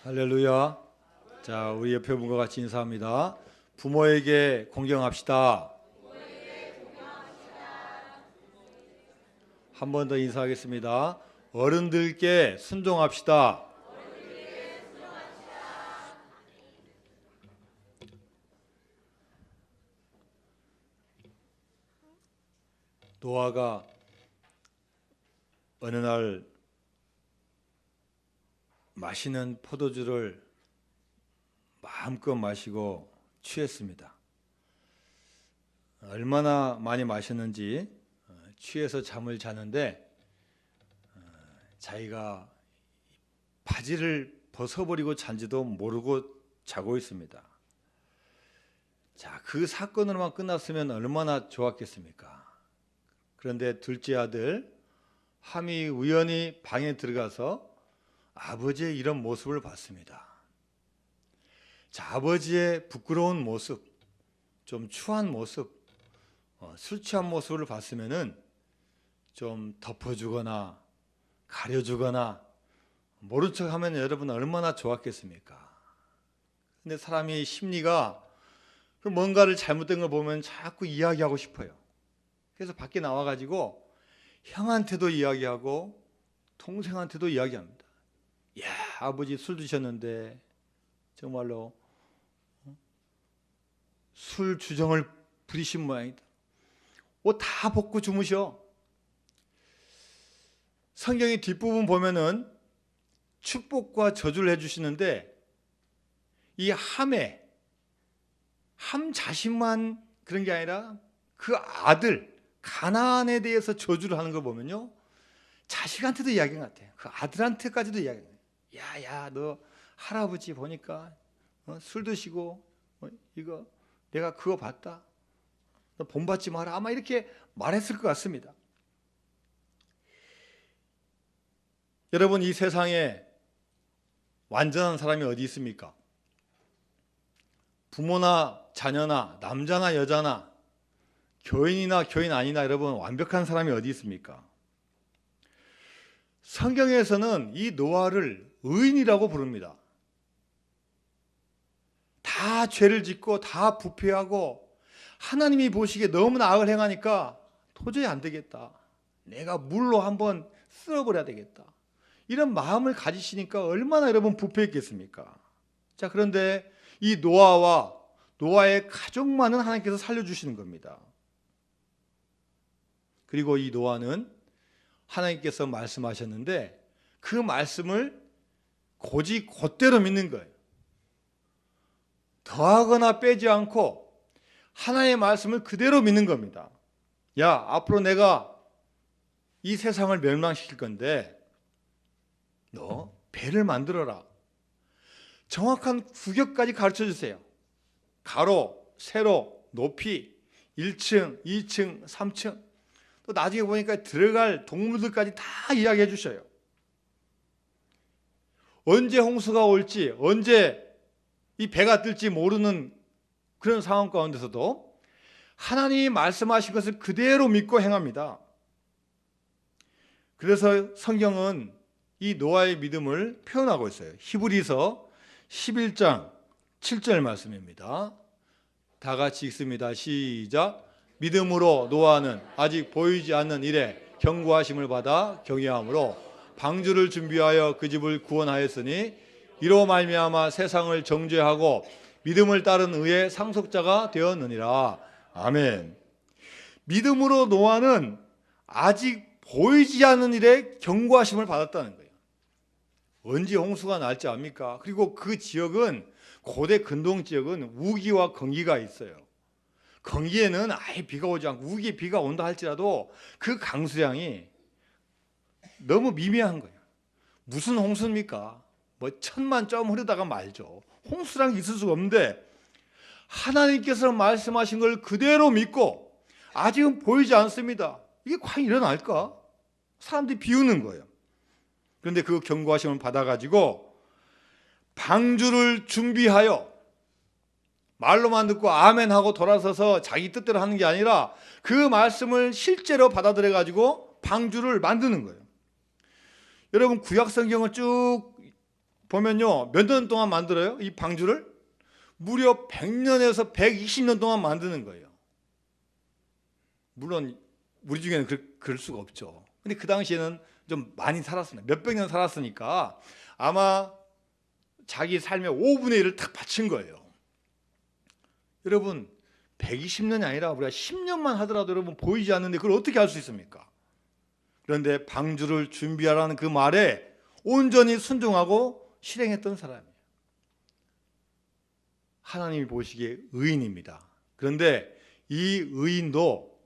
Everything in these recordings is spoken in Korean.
할렐루야. 자, 우리 옆에 분과 같이 인사합니다. 부모에게 공경합시다. 한 번 더 인사하겠습니다. 어른들께 순종합시다. 노아가 어느 날 마시는 포도주를 마음껏 마시고 취했습니다. 얼마나 많이 마셨는지 취해서 잠을 자는데 자기가 바지를 벗어버리고 잔지도 모르고 자고 있습니다. 자, 그 사건으로만 끝났으면 얼마나 좋았겠습니까? 그런데 둘째 아들 함이 우연히 방에 들어가서 아버지의 이런 모습을 봤습니다. 자, 아버지의 부끄러운 모습, 좀 추한 모습, 술 취한 모습을 봤으면은 좀 덮어주거나 가려주거나 모른 척하면 여러분 얼마나 좋았겠습니까? 근데 사람이 심리가 뭔가를 잘못된 걸 보면 자꾸 이야기하고 싶어요. 그래서 밖에 나와가지고 형한테도 이야기하고 동생한테도 이야기합니다. 야, 아버지 술 드셨는데 정말로 술 주정을 부리신 모양이다. 옷 다 벗고 주무셔. 성경의 뒷부분 보면은 축복과 저주를 해주시는데 이 함 자신만 그런 게 아니라 그 아들 가나안에 대해서 저주를 하는 거 보면요, 자식한테도 이야기한 것 같아요. 그 아들한테까지도 이야기한 거예요. 야야, 너 할아버지 보니까 술 드시고 이거 내가 그거 봤다. 너 본받지 마라. 아마 이렇게 말했을 것 같습니다. 여러분, 이 세상에 완전한 사람이 어디 있습니까? 부모나 자녀나 남자나 여자나 교인이나 교인 아니나 여러분, 완벽한 사람이 어디 있습니까? 성경에서는 이 노아를 의인이라고 부릅니다. 다 죄를 짓고 다 부패하고 하나님이 보시기에 너무나 악을 행하니까 도저히 안 되겠다. 내가 물로 한번 쓸어버려야 되겠다. 이런 마음을 가지시니까 얼마나 여러분 부패했겠습니까? 자, 그런데 이 노아와 노아의 가족만은 하나님께서 살려주시는 겁니다. 그리고 이 노아는 하나님께서 말씀하셨는데 그 말씀을 곧대로 믿는 거예요. 더하거나 빼지 않고 하나님의 말씀을 그대로 믿는 겁니다. 야, 앞으로 내가 이 세상을 멸망시킬 건데 너 배를 만들어라. 정확한 구격까지 가르쳐 주세요. 가로, 세로, 높이, 1층, 2층, 3층. 또 나중에 보니까 들어갈 동물들까지 다 이야기해 주셔요. 언제 홍수가 올지, 언제 이 배가 뜰지 모르는 그런 상황 가운데서도 하나님이 말씀하신 것을 그대로 믿고 행합니다. 그래서 성경은 이 노아의 믿음을 표현하고 있어요. 히브리서 11장 7절 말씀입니다. 다 같이 읽습니다. 시작. 믿음으로 노아는 아직 보이지 않는 일에 경고하심을 받아 경외함으로 방주를 준비하여 그 집을 구원하였으니 이로 말미암아 세상을 정죄하고 믿음을 따른 의의 상속자가 되었느니라. 아멘. 믿음으로 노아는 아직 보이지 않는 일에 경고하심을 받았다는 거예요. 언제 홍수가 날지 압니까? 그리고 그 지역은 고대 근동 지역은 우기와 건기가 있어요. 건기에는 아예 비가 오지 않고 우기에 비가 온다 할지라도 그 강수량이 너무 미미한 거예요. 무슨 홍수입니까? 뭐 1000만 점 흐르다가 말죠. 홍수란 게 있을 수가 없는데 하나님께서 말씀하신 걸 그대로 믿고 아직은 보이지 않습니다. 이게 과연 일어날까? 사람들이 비우는 거예요. 그런데 그 경고하심을 받아가지고 방주를 준비하여 말로만 듣고 아멘하고 돌아서서 자기 뜻대로 하는 게 아니라 그 말씀을 실제로 받아들여가지고 방주를 만드는 거예요. 여러분, 구약 성경을 쭉 보면요, 몇 년 동안 만들어요? 이 방주를 무려 100년에서 120년 동안 만드는 거예요. 물론 우리 중에는 그럴 수가 없죠. 근데 그 당시에는 좀 많이 살았습니다. 몇백 년 살았으니까 아마 자기 삶의 5분의 1을 탁 바친 거예요. 여러분, 120년이 아니라 우리가 10년만 하더라도 여러분 보이지 않는데 그걸 어떻게 할 수 있습니까? 그런데 방주를 준비하라는 그 말에 온전히 순종하고 실행했던 사람이에요. 하나님이 보시기에 의인입니다. 그런데 이 의인도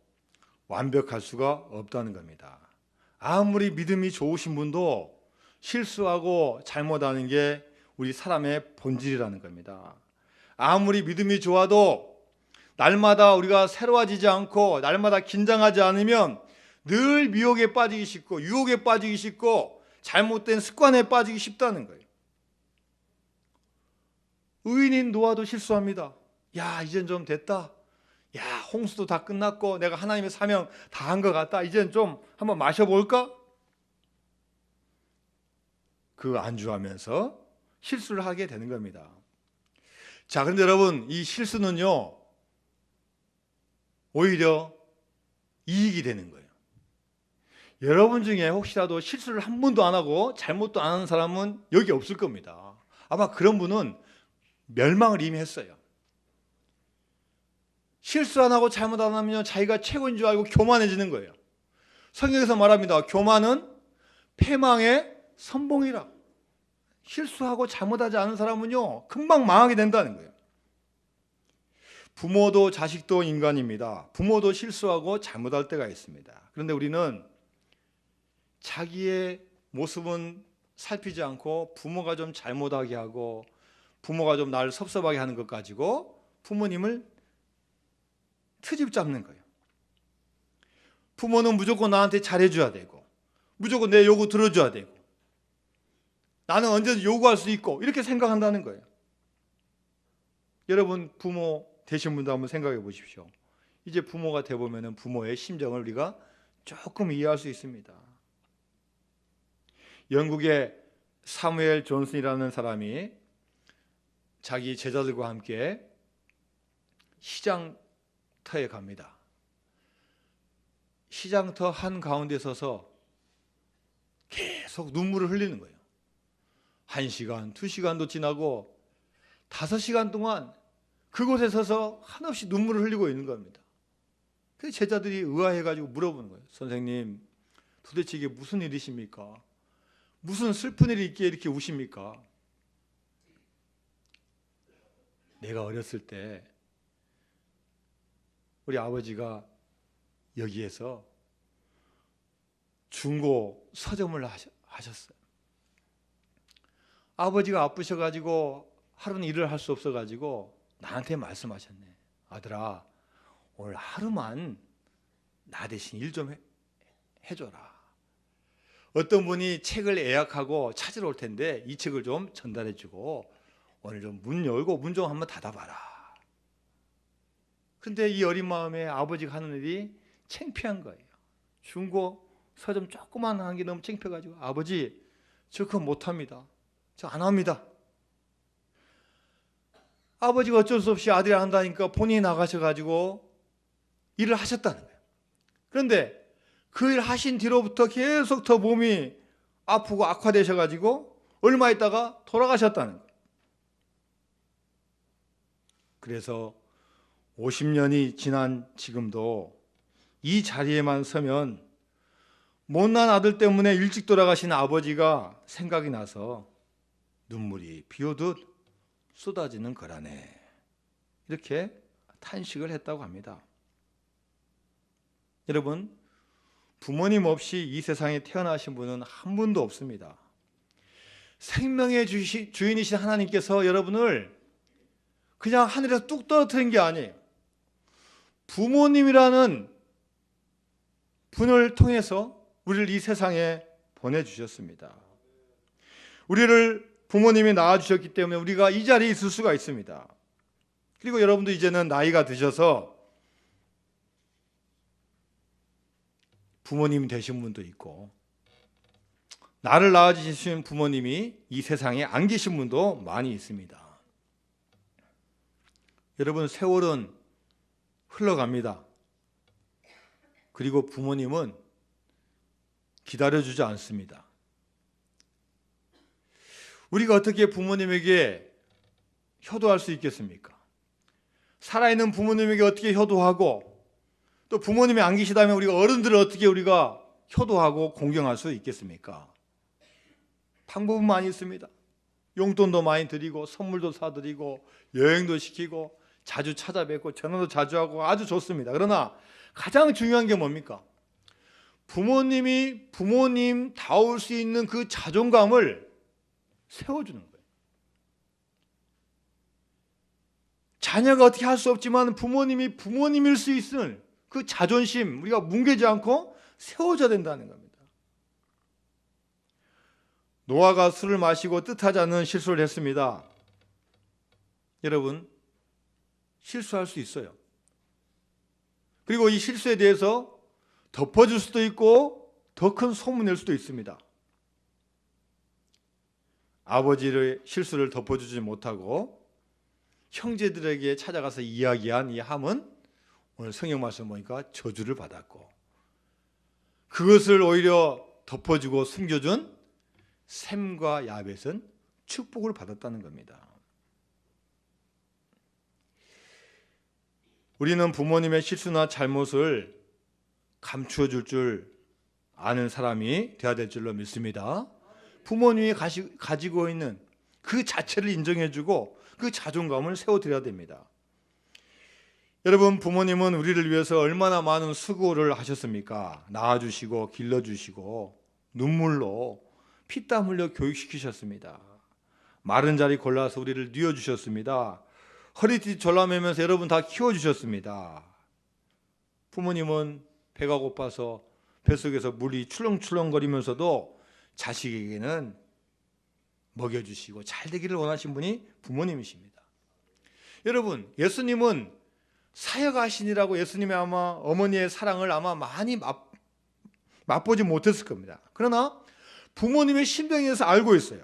완벽할 수가 없다는 겁니다. 아무리 믿음이 좋으신 분도 실수하고 잘못하는 게 우리 사람의 본질이라는 겁니다. 아무리 믿음이 좋아도 날마다 우리가 새로워지지 않고 날마다 긴장하지 않으면 늘 미혹에 빠지기 쉽고 유혹에 빠지기 쉽고 잘못된 습관에 빠지기 쉽다는 거예요. 의인인 노아도 실수합니다. 야, 이젠 좀 됐다. 야, 홍수도 다 끝났고 내가 하나님의 사명 다 한 것 같다. 이젠 좀 한번 마셔볼까? 그 안주하면서 실수를 하게 되는 겁니다. 자, 그런데 여러분, 이 실수는요, 오히려 이익이 되는 거예요. 여러분 중에 혹시라도 실수를 한 번도 안 하고 잘못도 안 하는 사람은 여기 없을 겁니다. 아마 그런 분은 멸망을 이미 했어요. 실수 안 하고 잘못 안 하면 자기가 최고인 줄 알고 교만해지는 거예요. 성경에서 말합니다. 교만은 패망의 선봉이라. 실수하고 잘못하지 않은 사람은요, 금방 망하게 된다는 거예요. 부모도 자식도 인간입니다. 부모도 실수하고 잘못할 때가 있습니다. 그런데 우리는 자기의 모습은 살피지 않고 부모가 좀 잘못하게 하고 부모가 좀 나를 섭섭하게 하는 것 가지고 부모님을 트집 잡는 거예요. 부모는 무조건 나한테 잘해줘야 되고 무조건 내 요구 들어줘야 되고 나는 언제든지 요구할 수 있고 이렇게 생각한다는 거예요. 여러분 부모 되신 분도 한번 생각해 보십시오. 이제 부모가 되보면 부모의 심정을 우리가 조금 이해할 수 있습니다. 영국의 사무엘 존슨이라는 사람이 자기 제자들과 함께 시장터에 갑니다. 시장터 한가운데 서서 계속 눈물을 흘리는 거예요. 1시간, 2시간도 지나고 5시간 동안 그곳에 서서 한없이 눈물을 흘리고 있는 겁니다. 그래서 제자들이 의아해가지고 물어보는 거예요. 선생님, 도대체 이게 무슨 일이십니까? 무슨 슬픈 일이 있기에 이렇게 우십니까? 내가 어렸을 때 우리 아버지가 여기에서 중고 서점을 하셨어요. 아버지가 아프셔가지고 하루는 일을 할 수 없어가지고 나한테 말씀하셨네. 아들아, 오늘 하루만 나 대신 일 좀 해줘라. 어떤 분이 책을 예약하고 찾으러 올 텐데 이 책을 좀 전달해주고 오늘 좀 문 열고 문 좀 한번 닫아봐라. 근데 이 어린 마음에 아버지가 하는 일이 창피한 거예요. 중고 서점 조그만 한 게 너무 창피해가지고 아버지 저 그거 못합니다. 저 안 합니다. 아버지가 어쩔 수 없이 아들이 안 한다니까 본인이 나가셔가지고 일을 하셨다는 거예요. 그런데 그 일 하신 뒤로부터 계속 더 몸이 아프고 악화되셔가지고 얼마 있다가 돌아가셨다는 거예요. 그래서 50년이 지난 지금도 이 자리에만 서면 못난 아들 때문에 일찍 돌아가신 아버지가 생각이 나서 눈물이 비 오듯 쏟아지는 거라네. 이렇게 탄식을 했다고 합니다. 여러분, 부모님 없이 이 세상에 태어나신 분은 한 분도 없습니다. 생명의 주인이신 하나님께서 여러분을 그냥 하늘에서 뚝 떨어뜨린 게 아니에요. 부모님이라는 분을 통해서 우리를 이 세상에 보내주셨습니다. 우리를 부모님이 낳아주셨기 때문에 우리가 이 자리에 있을 수가 있습니다. 그리고 여러분도 이제는 나이가 드셔서 부모님 되신 분도 있고 나를 낳아주신 부모님이 이 세상에 안 계신 분도 많이 있습니다. 여러분, 세월은 흘러갑니다. 그리고 부모님은 기다려주지 않습니다. 우리가 어떻게 부모님에게 효도할 수 있겠습니까? 살아있는 부모님에게 어떻게 효도하고, 또 부모님이 안 계시다면 우리가 어른들을 어떻게 우리가 효도하고 공경할 수 있겠습니까? 방법은 많이 있습니다. 용돈도 많이 드리고, 선물도 사드리고, 여행도 시키고, 자주 찾아뵙고, 전화도 자주 하고, 아주 좋습니다. 그러나 가장 중요한 게 뭡니까? 부모님이 부모님다울 수 있는 그 자존감을 세워주는 거예요. 자녀가 어떻게 할 수 없지만 부모님이 부모님일 수 있을 그 자존심, 우리가 뭉개지 않고 세워줘야 된다는 겁니다. 노아가 술을 마시고 뜻하지 않는 실수를 했습니다. 여러분, 실수할 수 있어요. 그리고 이 실수에 대해서 덮어줄 수도 있고 더 큰 소문을 낼 수도 있습니다. 아버지의 실수를 덮어주지 못하고 형제들에게 찾아가서 이야기한 이 함은 오늘 성경 말씀 보니까 저주를 받았고, 그것을 오히려 덮어주고 숨겨준 셈과 야벳은 축복을 받았다는 겁니다. 우리는 부모님의 실수나 잘못을 감추어 줄 아는 사람이 되어야 될 줄로 믿습니다. 부모님이 가지고 있는 그 자체를 인정해주고 그 자존감을 세워드려야 됩니다. 여러분, 부모님은 우리를 위해서 얼마나 많은 수고를 하셨습니까? 낳아주시고 길러주시고 눈물로 피땀 흘려 교육시키셨습니다. 마른 자리 골라서 우리를 뉘어주셨습니다. 허리띠 졸라매면서 여러분 다 키워주셨습니다. 부모님은 배가 고파서 뱃속에서 물이 출렁출렁거리면서도 자식에게는 먹여주시고 잘 되기를 원하신 분이 부모님이십니다. 여러분, 예수님은 사역하시니라고 예수님의 아마 어머니의 사랑을 아마 많이 맛보지 못했을 겁니다. 그러나 부모님의 심정에서 알고 있어요.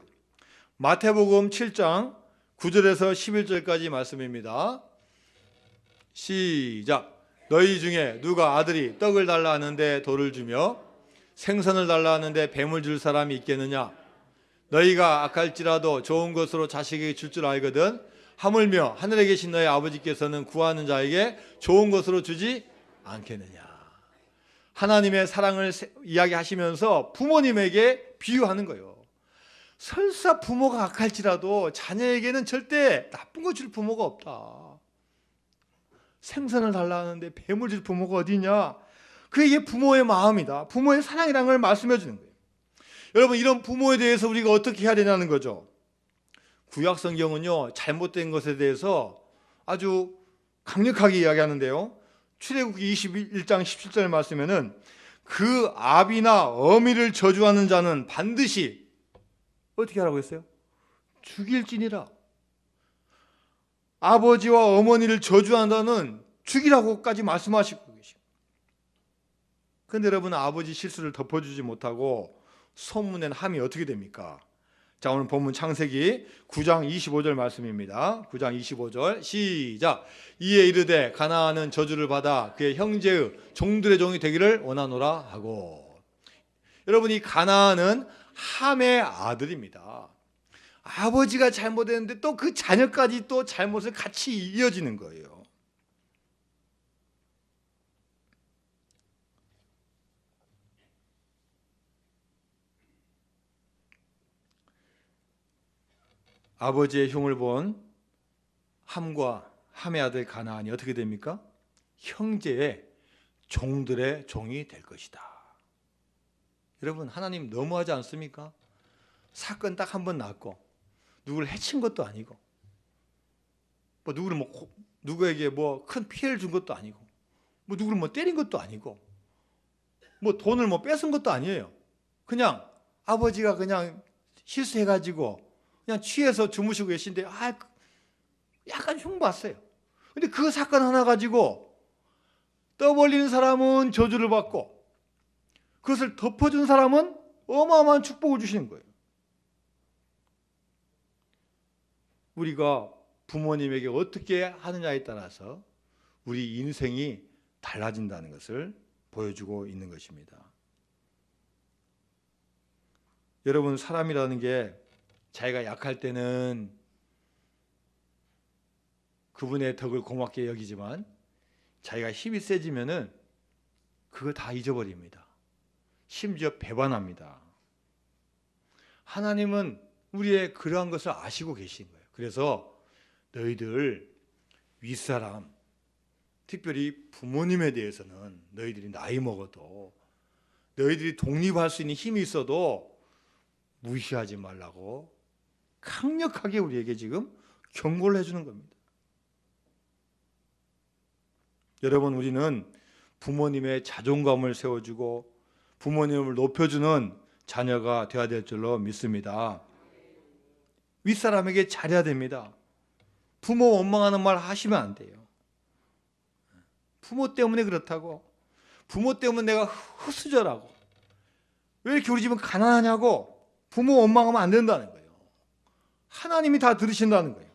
마태복음 7장 9절에서 11절까지 말씀입니다. 시작. 너희 중에 누가 아들이 떡을 달라 하는데 돌을 주며 생선을 달라 하는데 뱀을 줄 사람이 있겠느냐? 너희가 악할지라도 좋은 것으로 자식에게 줄 줄 알거든. 하물며 하늘에 계신 너희 아버지께서는 구하는 자에게 좋은 것으로 주지 않겠느냐? 하나님의 사랑을 이야기하시면서 부모님에게 비유하는 거예요. 설사 부모가 악할지라도 자녀에게는 절대 나쁜 거 줄 부모가 없다. 생선을 달라 하는데 뱀을 줄 부모가 어디냐? 그게 부모의 마음이다. 부모의 사랑이라는 걸 말씀해 주는 거예요. 여러분, 이런 부모에 대해서 우리가 어떻게 해야 되냐는 거죠. 구약 성경은요, 잘못된 것에 대해서 아주 강력하게 이야기하는데요. 출애굽기 21장 17절 말씀에는 그 아비나 어미를 저주하는 자는 반드시 어떻게 하라고 했어요? 죽일지니라. 아버지와 어머니를 저주한다는 죽이라고까지 말씀하시고 계십니다. 그런데 여러분, 아버지 실수를 덮어주지 못하고 소문낸 함이 어떻게 됩니까? 자, 오늘 본문 창세기 9장 25절 말씀입니다. 9장 25절 시작. 이에 이르되 가나안은 저주를 받아 그의 형제의 종들의 종이 되기를 원하노라 하고. 여러분, 이 가나안은 함의 아들입니다. 아버지가 잘못했는데 또 그 자녀까지 또 잘못을 같이 이어지는 거예요. 아버지의 흉을 본 함과 함의 아들 가나안이 어떻게 됩니까? 형제의 종들의 종이 될 것이다. 여러분, 하나님 너무하지 않습니까? 사건 딱 한 번 났고 누구를 해친 것도 아니고 누구를 누구에게 큰 피해를 준 것도 아니고 누구를 때린 것도 아니고 돈을 뺏은 것도 아니에요. 그냥 아버지가 그냥 실수해가지고 그냥 취해서 주무시고 계신데 약간 흉봤어요. 근데 그 사건 하나 가지고 떠벌리는 사람은 저주를 받고 그것을 덮어준 사람은 어마어마한 축복을 주시는 거예요. 우리가 부모님에게 어떻게 하느냐에 따라서 우리 인생이 달라진다는 것을 보여주고 있는 것입니다. 여러분, 사람이라는 게 자기가 약할 때는 그분의 덕을 고맙게 여기지만 자기가 힘이 세지면은 그거 다 잊어버립니다. 심지어 배반합니다. 하나님은 우리의 그러한 것을 아시고 계신 거예요. 그래서 너희들 윗사람, 특별히 부모님에 대해서는 너희들이 나이 먹어도 너희들이 독립할 수 있는 힘이 있어도 무시하지 말라고 강력하게 우리에게 지금 경고를 해주는 겁니다. 여러분, 우리는 부모님의 자존감을 세워주고 부모님을 높여주는 자녀가 되어야 될 줄로 믿습니다. 윗사람에게 잘해야 됩니다. 부모 원망하는 말 하시면 안 돼요. 부모 때문에 그렇다고, 부모 때문에 내가 흩어져라고, 왜 이렇게 우리 집은 가난하냐고 부모 원망하면 안 된다는 거예요. 하나님이 다 들으신다는 거예요.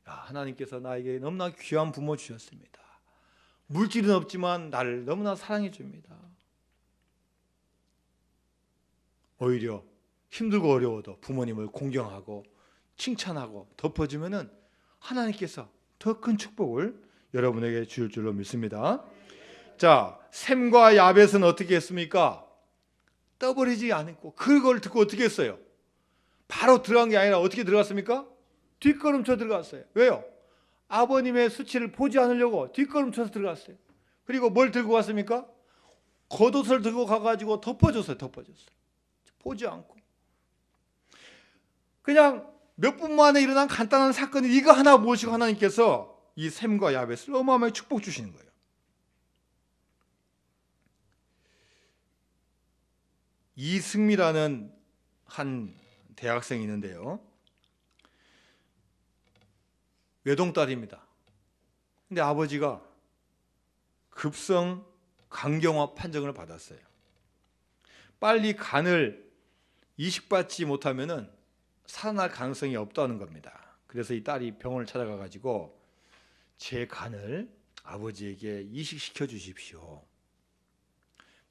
하나님께서 나에게 너무나 귀한 부모 주셨습니다. 물질은 없지만 나를 너무나 사랑해 줍니다. 오히려 힘들고 어려워도 부모님을 공경하고 칭찬하고 덮어주면은 하나님께서 더 큰 축복을 여러분에게 주실 줄로 믿습니다. 자, 셈과 야벳은 어떻게 했습니까? 떠버리지 않고 그걸 듣고 어떻게 했어요? 바로 들어간 게 아니라 어떻게 들어갔습니까? 뒷걸음쳐 들어갔어요. 왜요? 아버님의 수치를 보지 않으려고 뒷걸음쳐서 들어갔어요. 그리고 뭘 들고 갔습니까? 겉옷을 들고 가가지고 덮어줬어요. 보지 않고. 그냥 몇 분 만에 일어난 간단한 사건이 이거 하나 모시고 하나님께서 이 셈과 야벳을 어마어마하게 축복 주시는 거예요. 이승미라는 한 대학생이 있는데요. 외동딸입니다. 근데 아버지가 급성 간경화 판정을 받았어요. 빨리 간을 이식받지 못하면은 살아날 가능성이 없다는 겁니다. 그래서 이 딸이 병원을 찾아가 가지고 제 간을 아버지에게 이식시켜 주십시오.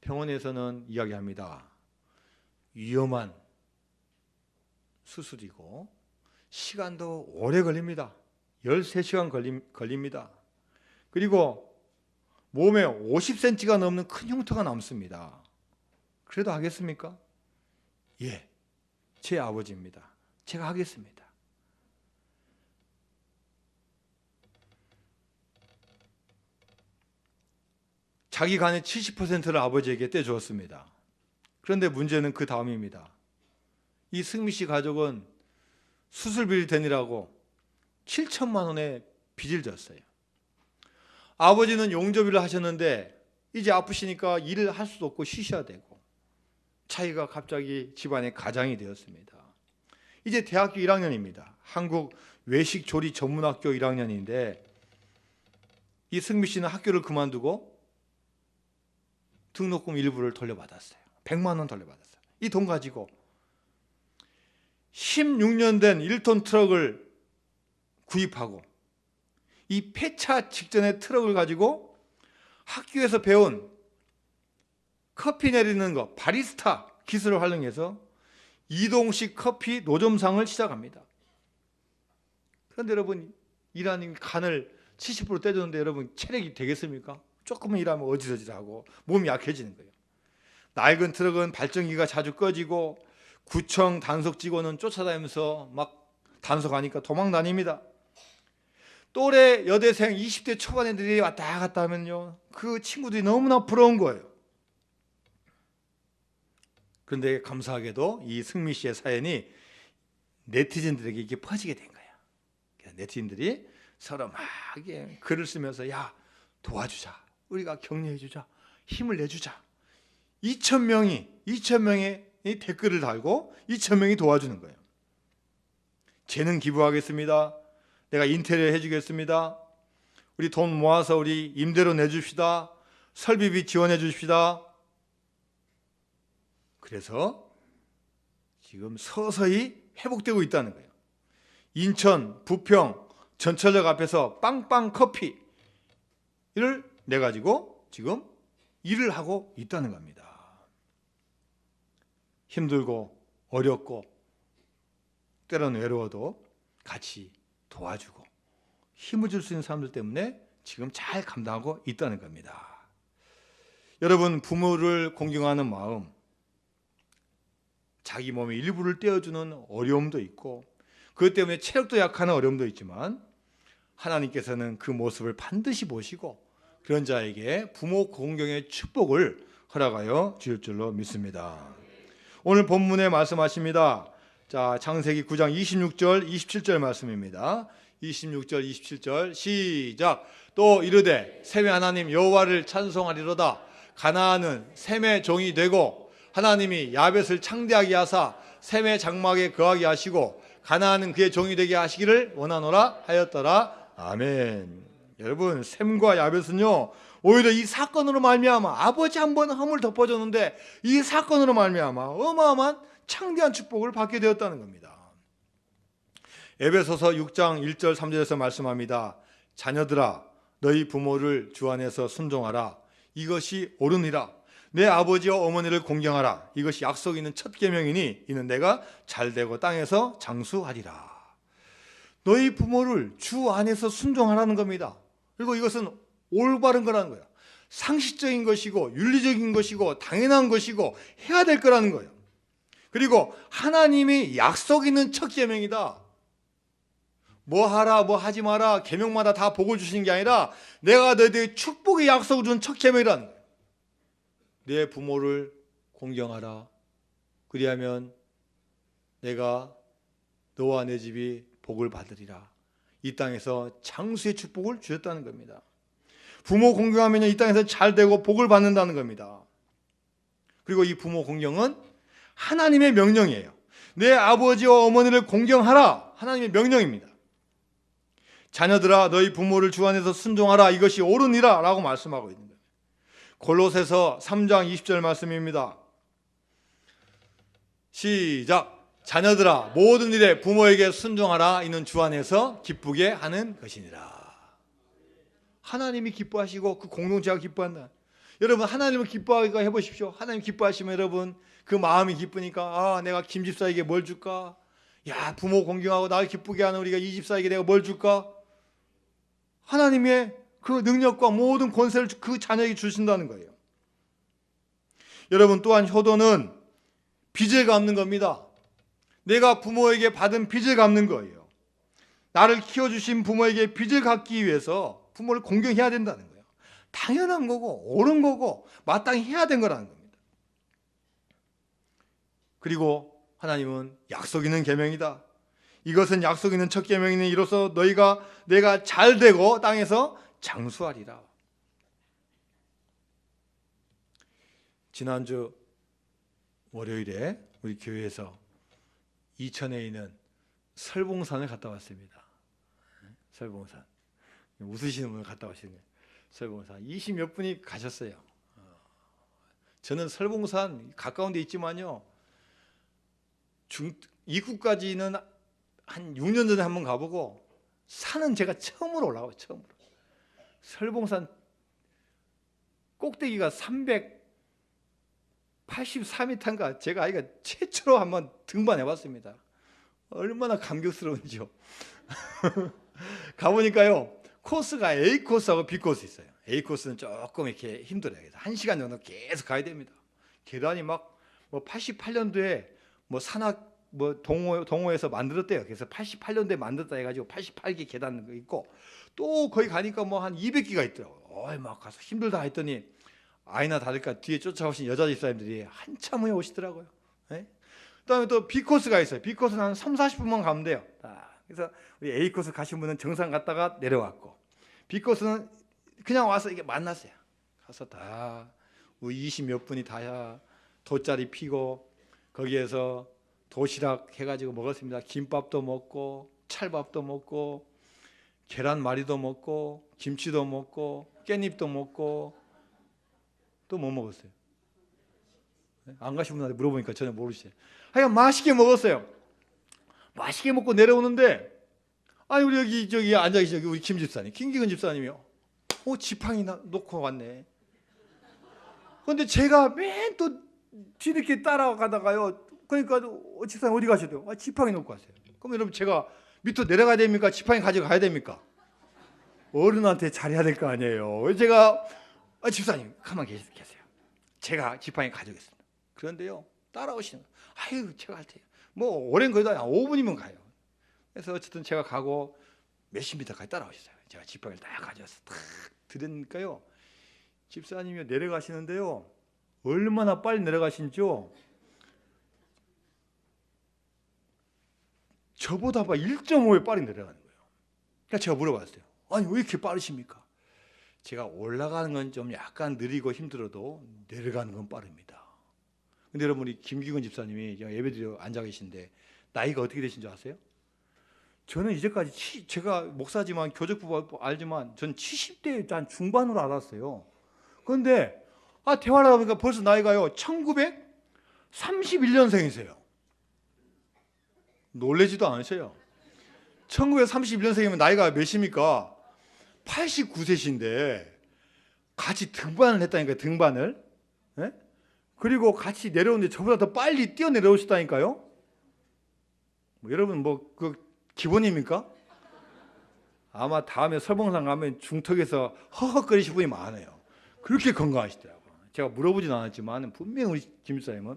병원에서는 이야기합니다. 위험한 수술이고 시간도 오래 걸립니다. 13시간 걸립니다. 그리고 몸에 50cm가 넘는 큰 흉터가 남습니다. 그래도 하겠습니까? 예, 제 아버지입니다. 제가 하겠습니다. 자기 간의 70%를 아버지에게 떼주었습니다. 그런데 문제는 그 다음입니다. 이 승미 씨 가족은 수술비를 대느라고 7천만 원의 빚을 졌어요. 아버지는 용접일을 하셨는데 이제 아프시니까 일을 할 수도 없고 쉬셔야 되고 자기가 갑자기 집안의 가장이 되었습니다. 이제 대학교 1학년입니다. 한국 외식조리 전문학교 1학년인데 이 승미 씨는 학교를 그만두고 등록금 일부를 돌려받았어요. 100만 원 돌려받았어요. 이 돈 가지고 16년 된 1톤 트럭을 구입하고 이 폐차 직전에 트럭을 가지고 학교에서 배운 커피 내리는 거 바리스타 기술을 활용해서 이동식 커피 노점상을 시작합니다. 그런데 여러분, 일하는 간을 70% 떼줬는데 여러분 체력이 되겠습니까? 조금만 일하면 어지러지하고 몸이 약해지는 거예요. 낡은 트럭은 발전기가 자주 꺼지고 구청 단속 직원은 쫓아다니면서 막 단속하니까 도망 다닙니다. 또래 여대생 20대 초반 애들이 왔다 갔다 하면요, 그 친구들이 너무나 부러운 거예요. 그런데 감사하게도 이 승미 씨의 사연이 네티즌들에게 이렇게 퍼지게 된 거예요. 네티즌들이 서로 막 글을 쓰면서 야, 도와주자, 우리가 격려해주자, 힘을 내주자. 2,000명의 댓글을 달고 2,000명이 도와주는 거예요. 재능 기부하겠습니다. 내가 인테리어 해주겠습니다. 우리 돈 모아서 우리 임대료 내줍시다. 설비비 지원해 주십시다. 그래서 지금 서서히 회복되고 있다는 거예요. 인천, 부평, 전철역 앞에서 빵빵 커피를 내가지고 지금 일을 하고 있다는 겁니다. 힘들고 어렵고 때로는 외로워도 같이 도와주고 힘을 줄 수 있는 사람들 때문에 지금 잘 감당하고 있다는 겁니다. 여러분, 부모를 공경하는 마음, 자기 몸의 일부를 떼어주는 어려움도 있고 그것 때문에 체력도 약하는 어려움도 있지만 하나님께서는 그 모습을 반드시 보시고 그런 자에게 부모 공경의 축복을 허락하여 주실 줄로 믿습니다. 오늘 본문에 말씀하십니다. 자, 창세기 9장 26절 27절 말씀입니다. 26절 27절 시작. 또 이르되 셈의 하나님 여호와를 찬송하리로다. 가나안은 셈의 종이 되고 하나님이 야벳을 창대하게 하사 셈의 장막에 거하게 하시고 가나안은 그의 종이 되게 하시기를 원하노라 하였더라. 아멘. 여러분, 셈과 야벳은요 오히려 이 사건으로 말미암아 아버지 한 번 허물 덮어줬는데 이 사건으로 말미암아 어마어마한 창대한 축복을 받게 되었다는 겁니다. 에베소서 6장 1절 3절에서 말씀합니다. 자녀들아 너희 부모를 주 안에서 순종하라. 이것이 옳으니라. 내 아버지와 어머니를 공경하라. 이것이 약속 있는 첫 계명이니 이는 내가 잘되고 땅에서 장수하리라. 너희 부모를 주 안에서 순종하라는 겁니다. 그리고 이것은 올바른 거라는 거예요. 상식적인 것이고 윤리적인 것이고 당연한 것이고 해야 될 거라는 거예요. 그리고 하나님이 약속 있는 첫 계명이다. 뭐 하라 뭐 하지 마라 계명마다 다 복을 주시는 게 아니라 내가 너희에게 축복의 약속을 준 첫 계명이라는 거예요. 내 부모를 공경하라. 그리하면 내가 너와 내 집이 복을 받으리라. 이 땅에서 장수의 축복을 주셨다는 겁니다. 부모 공경하면 이 땅에서 잘 되고 복을 받는다는 겁니다. 그리고 이 부모 공경은 하나님의 명령이에요. 내 아버지와 어머니를 공경하라. 하나님의 명령입니다. 자녀들아 너희 부모를 주 안에서 순종하라. 이것이 옳으니라 라고 말씀하고 있는 거예요. 골로새서 3장 20절 말씀입니다. 시작. 자녀들아 모든 일에 부모에게 순종하라. 이는 주 안에서 기쁘게 하는 것이니라. 하나님이 기뻐하시고 그 공동체가 기뻐한다. 여러분 하나님을 기뻐하게 해보십시오. 하나님 기뻐하시면 여러분 그 마음이 기쁘니까 내가 김 집사에게 뭘 줄까? 야 부모 공경하고 나를 기쁘게 하는 우리가 이 집사에게 내가 뭘 줄까? 하나님의 그 능력과 모든 권세를 그 자녀에게 주신다는 거예요. 여러분 또한 효도는 빚을 갚는 겁니다. 내가 부모에게 받은 빚을 갚는 거예요. 나를 키워주신 부모에게 빚을 갚기 위해서 부모를 공경해야 된다는 거예요. 당연한 거고 옳은 거고 마땅히 해야 된 거라는 겁니다. 그리고 하나님은 약속 있는 계명이다. 이것은 약속 있는 첫 계명이니 이로써 내가 잘 되고 땅에서 장수하리라. 지난주 월요일에 우리 교회에서 이천에 있는 설봉산을 갔다 왔습니다. 설봉산. 웃으시는 분을 갔다 오시는 거예요. 설봉산 20몇 분이 가셨어요. 저는 설봉산 가까운 데 있지만요 입구까지는 한 6년 전에 한번 가보고 산은 제가 처음으로 올라가요. 처음으로. 설봉산 꼭대기가 384m인가 제가 아이가 최초로 한번 등반해봤습니다. 얼마나 감격스러운지요. 가보니까요 코스가 A 코스하고 B 코스 있어요. A 코스는 조금 이렇게 힘들어요. 그래서 1시간 정도 계속 가야 됩니다. 계단이 막 뭐 88년도에 뭐 산악 뭐 동호에서 만들었대요. 그래서 88년도에 만들었다 해가지고 88개 계단 있고 또 거기 가니까 뭐 한 200개가 있더라고요. 막 가서 힘들다 했더니 아이나 다를까 뒤에 쫓아오신 여자 집사님들이 한참 후에 오시더라고요. 네? 그다음에 또 B 코스가 있어요. B 코스는 한 3, 40분만 가면 돼요. 그래서 우리 A 코스 가신 분은 정상 갔다가 내려왔고 B 코스는 그냥 와서 이게 만났어요. 가서 다 우리 20몇 분이 다야 돗자리 피고 거기에서 도시락 해가지고 먹었습니다. 김밥도 먹고 찰밥도 먹고 계란말이도 먹고 김치도 먹고 깻잎도 먹고 또 뭐 먹었어요? 안 가신 분한테 물어보니까 전혀 모르시죠. 하여간 맛있게 먹었어요. 맛있게 먹고 내려오는데, 아니 우리 여기 저기 앉아 계신 우리 김 집사님, 김기근 집사님이요. 지팡이 놓고 왔네. 그런데 제가 맨 또 뒤늦게 따라가다가요. 그러니까 집사님 어디 가셔도요? 지팡이 놓고 왔어요. 그럼 여러분 제가 밑으로 내려가야 됩니까? 지팡이 가져가야 됩니까? 어른한테 잘해야 될 거 아니에요. 제가 집사님 가만 계세요. 제가 지팡이 가져오겠습니다. 그런데요 따라오시는 거예요. 아유 제가 할 테요. 뭐 오랜 거리도 5분이면 가요. 그래서 어쨌든 제가 가고 몇십 미터까지 따라오셨어요. 제가 지팡이를 딱 가져와서 탁 들으니까요. 집사님이 내려가시는데요. 얼마나 빨리 내려가신지요. 저보다 1.5배 빨리 내려가는 거예요. 그러니까 제가 물어봤어요. 아니 왜 이렇게 빠르십니까? 제가 올라가는 건 좀 약간 느리고 힘들어도 내려가는 건 빠릅니다. 근데 여러분 우리 김기근 집사님이 예배드려 앉아 계신데 나이가 어떻게 되신 줄 아세요? 저는 이제까지 제가 목사지만 교적부 알지만 전 70대 한 중반으로 알았어요. 그런데 대화를 하다 보니까 벌써 나이가요 1931년생이세요. 놀라지도 않으세요. 1931년생이면 나이가 몇입니까? 89세신데 같이 등반을 했다니까요. 등반을. 네? 그리고 같이 내려오는데 저보다 더 빨리 뛰어내려오셨다니까요. 여러분 그 기본입니까? 아마 다음에 설봉산 가면 중턱에서 허헉거리실 분이 많아요. 그렇게 건강하시더라고요. 제가 물어보진 않았지만 분명히 우리 김 집사님은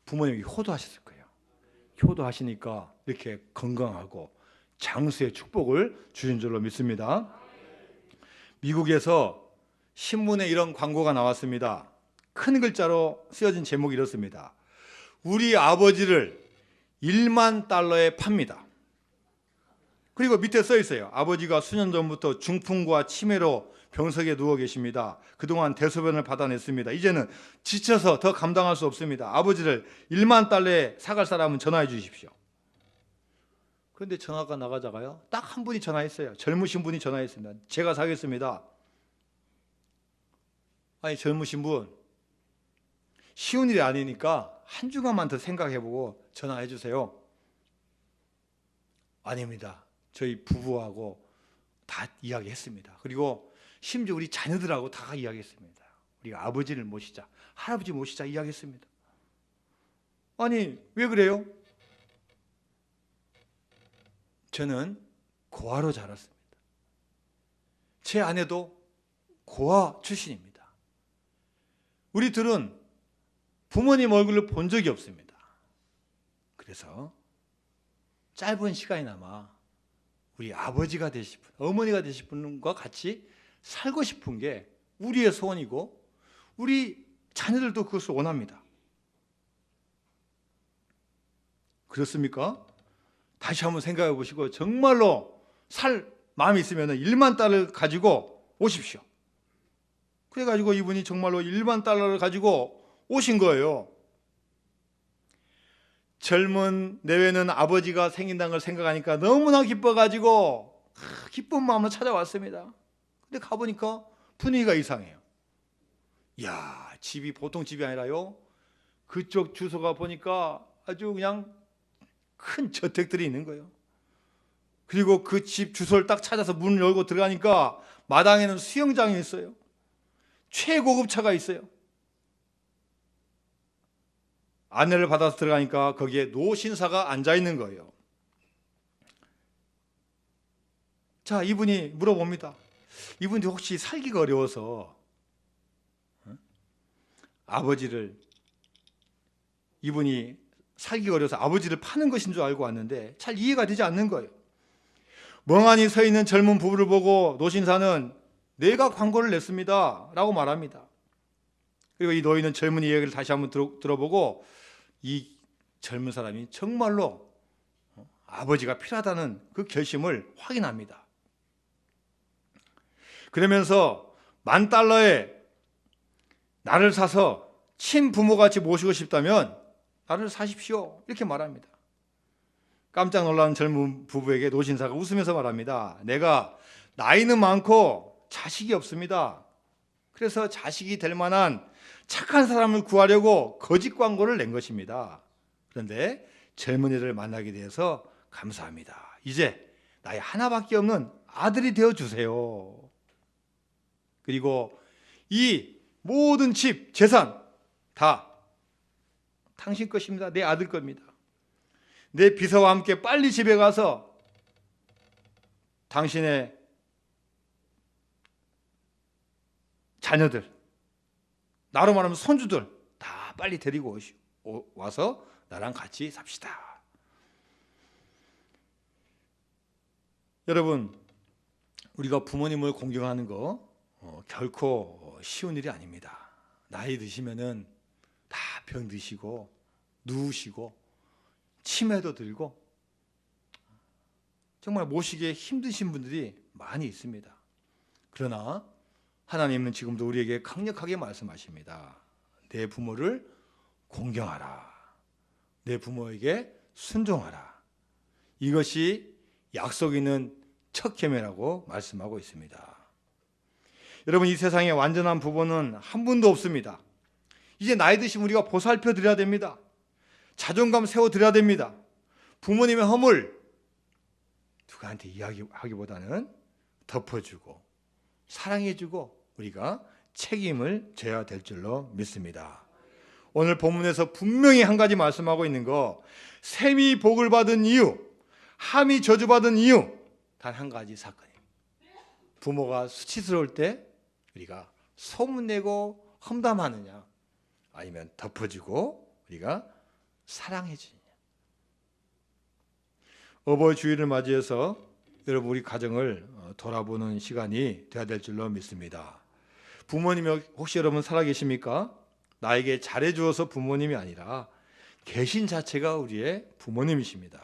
부모님이 효도하셨을 거예요. 효도하시니까 이렇게 건강하고 장수의 축복을 주신 줄로 믿습니다. 미국에서 신문에 이런 광고가 나왔습니다. 큰 글자로 쓰여진 제목이 이렇습니다. 우리 아버지를 1만 달러에 팝니다. 그리고 밑에 써 있어요. 아버지가 수년 전부터 중풍과 치매로 병석에 누워 계십니다. 그동안 대소변을 받아냈습니다. 이제는 지쳐서 더 감당할 수 없습니다. 아버지를 1만 달러에 사갈 사람은 전화해 주십시오. 그런데 전화가 나가다가요. 딱 한 분이 전화했어요. 젊으신 분이 전화했습니다. 제가 사겠습니다. 아니 젊으신 분 쉬운 일이 아니니까 한 주간만 더 생각해보고 전화해 주세요. 아닙니다. 저희 부부하고 다 이야기했습니다. 그리고 심지어 우리 자녀들하고 다 이야기했습니다. 우리가 아버지를 모시자, 할아버지 모시자 이야기했습니다. 아니 왜 그래요? 저는 고아로 자랐습니다. 제 아내도 고아 출신입니다. 우리 둘은 부모님 얼굴을 본 적이 없습니다. 그래서 짧은 시간이나마 우리 아버지가 되실 분, 어머니가 되실 분과 같이 살고 싶은 게 우리의 소원이고 우리 자녀들도 그것을 원합니다. 그렇습니까? 다시 한번 생각해 보시고 정말로 살 마음이 있으면 1만 달러를 가지고 오십시오. 그래가지고 이분이 정말로 1만 달러를 가지고 오신 거예요. 젊은 내외는 아버지가 생긴다는 걸 생각하니까 너무나 기뻐가지고 기쁜 마음으로 찾아왔습니다. 근데 가보니까 분위기가 이상해요. 이야, 집이 보통 집이 아니라요. 그쪽 주소가 보니까 아주 그냥 큰 저택들이 있는 거예요. 그리고 그 집 주소를 딱 찾아서 문을 열고 들어가니까 마당에는 수영장이 있어요. 최고급 차가 있어요. 안내를 받아서 들어가니까 거기에 노신사가 앉아 있는 거예요. 자, 이분이 물어봅니다. 이분이 혹시 살기가 어려워서 아버지를 이분이 살기가 어려워서 아버지를 파는 것인 줄 알고 왔는데 잘 이해가 되지 않는 거예요. 멍하니 서 있는 젊은 부부를 보고 노신사는 내가 광고를 냈습니다 라고 말합니다. 그리고 이 노인은 젊은이 이야기를 다시 한번 들어보고 이 젊은 사람이 정말로 아버지가 필요하다는 그 결심을 확인합니다. 그러면서 $10,000에 나를 사서 친부모같이 모시고 싶다면 나를 사십시오 이렇게 말합니다. 깜짝 놀라는 젊은 부부에게 노신사가 웃으면서 말합니다. 내가 나이는 많고 자식이 없습니다. 그래서 자식이 될 만한 착한 사람을 구하려고 거짓 광고를 낸 것입니다. 그런데 젊은이를 만나게 되어서 감사합니다. 이제 나의 하나밖에 없는 아들이 되어주세요. 그리고 이 모든 집, 재산 다 당신 것입니다. 내 아들 겁니다. 내 비서와 함께 빨리 집에 가서 당신의 자녀들, 나로 말하면 손주들 다 빨리 데리고 와서 나랑 같이 삽시다. 여러분, 우리가 부모님을 공경하는 거 결코 쉬운 일이 아닙니다. 나이 드시면은 다 병드시고 누우시고 치매도 들고 정말 모시기에 힘드신 분들이 많이 있습니다. 그러나 하나님은 지금도 우리에게 강력하게 말씀하십니다. 내 부모를 공경하라. 내 부모에게 순종하라. 이것이 약속 있는 첫 계명이라고 말씀하고 있습니다. 여러분, 이 세상에 완전한 부모는 한 분도 없습니다. 이제 나이 드시면 우리가 보살펴 드려야 됩니다. 자존감 세워 드려야 됩니다. 부모님의 허물 누구한테 이야기하기보다는 덮어주고 사랑해주고 우리가 책임을 져야 될 줄로 믿습니다. 오늘 본문에서 분명히 한 가지 말씀하고 있는 거, 셈이 복을 받은 이유, 함이 저주받은 이유, 단 한 가지 사건입니다. 부모가 수치스러울 때 우리가 소문내고 험담하느냐, 아니면 덮어주고 우리가 사랑해주느냐. 어버이 주일을 맞이해서 여러분 우리 가정을 돌아보는 시간이 되어야 될 줄로 믿습니다. 부모님이 혹시 여러분 살아계십니까? 나에게 잘해주어서 부모님이 아니라 계신 자체가 우리의 부모님이십니다.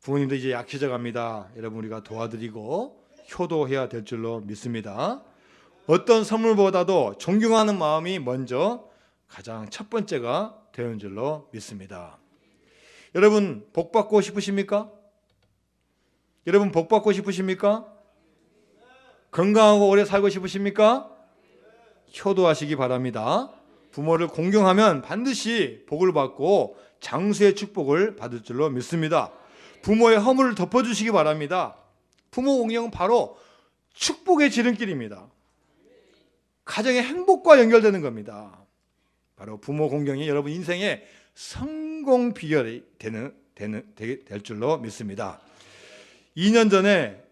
부모님도 이제 약해져 갑니다. 여러분 우리가 도와드리고 효도해야 될 줄로 믿습니다. 어떤 선물보다도 존경하는 마음이 먼저 가장 첫 번째가 되는 줄로 믿습니다. 여러분 복 받고 싶으십니까? 여러분 복 받고 싶으십니까? 건강하고 오래 살고 싶으십니까? 효도하시기 바랍니다. 부모를 공경하면 반드시 복을 받고 장수의 축복을 받을 줄로 믿습니다. 부모의 허물을 덮어주시기 바랍니다. 부모 공경은 바로 축복의 지름길입니다. 가정의 행복과 연결되는 겁니다. 바로 부모 공경이 여러분 인생의 성공 비결이 될 줄로 믿습니다. 2년 전에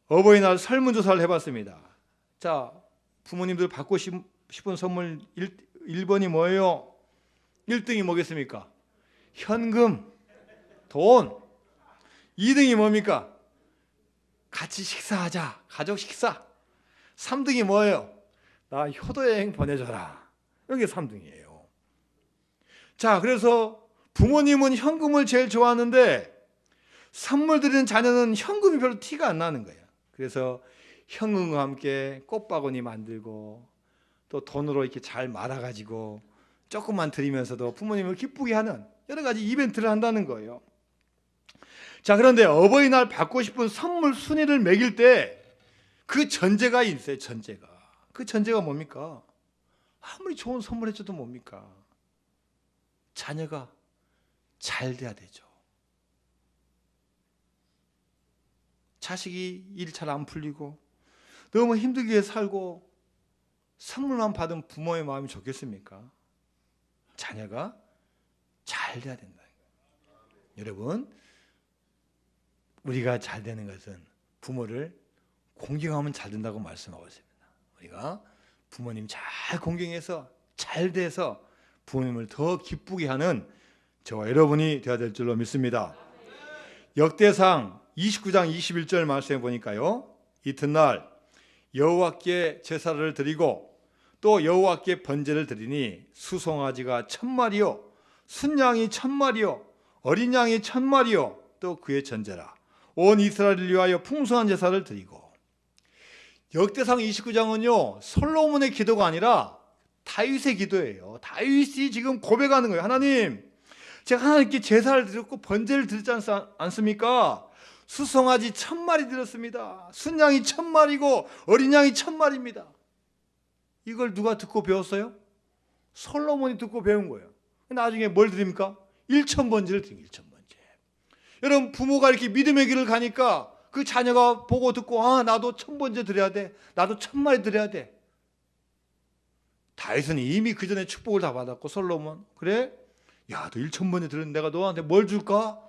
어버이날 설문조사를 해봤습니다. 자, 부모님들 받고 싶은 선물 1번이 뭐예요? 1등이 뭐겠습니까? 현금, 돈. 2등이 뭡니까? 같이 식사하자, 가족 식사. 3등이 뭐예요? 나 효도여행 보내줘라. 여기 3등이에요. 자, 그래서 부모님은 현금을 제일 좋아하는데 선물 드리는 자녀는 현금이 별로 티가 안 나는 거예요. 그래서 현금과 함께 꽃바구니 만들고 또 돈으로 이렇게 잘 말아가지고 조금만 드리면서도 부모님을 기쁘게 하는 여러 가지 이벤트를 한다는 거예요. 자, 그런데 어버이날 받고 싶은 선물 순위를 매길 때 그 전제가 있어요. 전제가. 그 전제가 뭡니까? 아무리 좋은 선물 해줘도 뭡니까? 자녀가 잘 돼야 되죠. 자식이 일 잘 안 풀리고 너무 힘들게 살고 선물만 받은 부모의 마음이 좋겠습니까? 자녀가 잘 돼야 된다. 여러분, 우리가 잘 되는 것은 부모를 공경하면 잘 된다고 말씀하고 있습니다. 우리가 부모님 잘 공경해서 잘 돼서 부모님을 더 기쁘게 하는 저와 여러분이 되어야 될 줄로 믿습니다. 역대상 29장 21절 말씀해 보니까요, 이튿날 여호와께 제사를 드리고 또 여호와께 번제를 드리니 수송아지가 1000마리요 순양이 1000마리요 어린 양이 1000마리요 또 그의 전제라. 온 이스라엘을 위하여 풍성한 제사를 드리고. 역대상 29장은요 솔로몬의 기도가 아니라 다윗의 기도예요. 다윗이 지금 고백하는 거예요. 하나님, 제가 하나님께 제사를 드렸고 번제를 드렸지 않습니까? 수송아지 1000마리 드렸습니다. 순양이 1000마리고 어린 양이 1000마리입니다. 이걸 누가 듣고 배웠어요? 솔로몬이 듣고 배운 거예요. 나중에 뭘 드립니까? 1,000번제를 드립니다. 1,000번제. 여러분, 부모가 이렇게 믿음의 길을 가니까 그 자녀가 보고 듣고, 나도 1,000번제 드려야 돼. 나도 1,000마리 드려야 돼. 다윗은 이미 그 전에 축복을 다 받았고, 솔로몬, 그래? 야, 너 1,000번제 드렸는데 내가 너한테 뭘 줄까?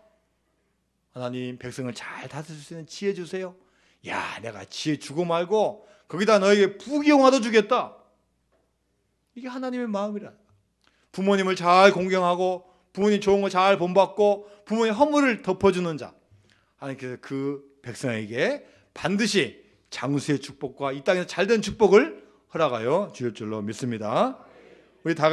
하나님, 백성을 잘 다스릴 수 있는 지혜 주세요. 야, 내가 지혜 주고 말고 거기다 너에게 부귀영화도 주겠다. 이게 하나님의 마음이라. 부모님을 잘 공경하고 부모님 좋은 거 잘 본받고 부모의 허물을 덮어주는 자, 하나님께서 그 백성에게 반드시 장수의 축복과 이 땅에서 잘된 축복을 허락하여 주실 줄로 믿습니다. 우리 다